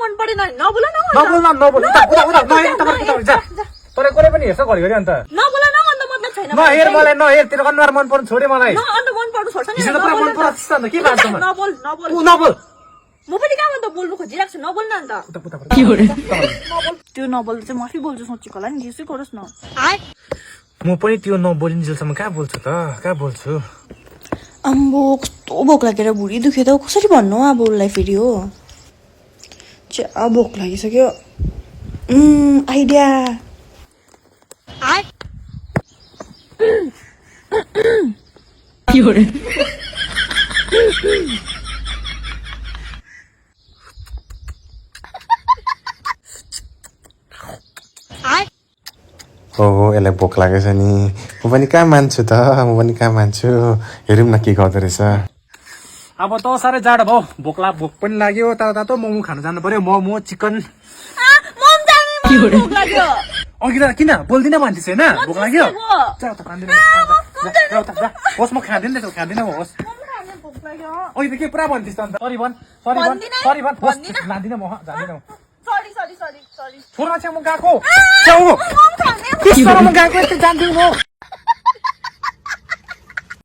मन परेन नबोल न नबोल तँलाई कसले पनि हेर्छ घरिघरि अन्त नबोल न अन्त मतलब छैन नहेर मलाई नहेर तेरो अनुहार मन पर्नु छोड्यो मलाई न अन्त मन पर्नु छोड्छ नि हिजो त पुरा मन पर्छ अन्त के गर्छ म नबोल नबोल नबोल म पनि कहाँ अन्त बोल्नु खोजिरहेको छु नबोल न अन्त त्यो नबोल चाहिँ म आफै बोल्छु सोचेको होला नि त्यसै गरोस् न म पनि त्यो नबोलिन्जेलसम्म कहाँ बोल्छु त कहाँ बोल्छु अम्बो कस्तो भोक लागेर भुँडी दुख्यो त कसरी भन्नु अब उसलाई फेरि हो चिया भोक लागिसक्यो आइडिया ओहो यसलाई भोक लागेछ नि म पनि कहाँ मान्छु त म पनि कहाँ मान्छु हेरौँ न के गर्दो रहेछ अब त साह्रै जाडो भयो भोक पनि लाग्यो तातो मोमो खानु जानु पर्यो मोमो चिकन अघि त किन बोल्दिन भन्दैछ होइन भोक लाग्यो होस् म खाँदैन त्यसो खाँदैन होस् अघि त के पुरा भन्दैछ त अन्त सरी भन होस् लाँदिन म जाँदिन छोड्न चाहिँ म गएको म गएको जान्छु म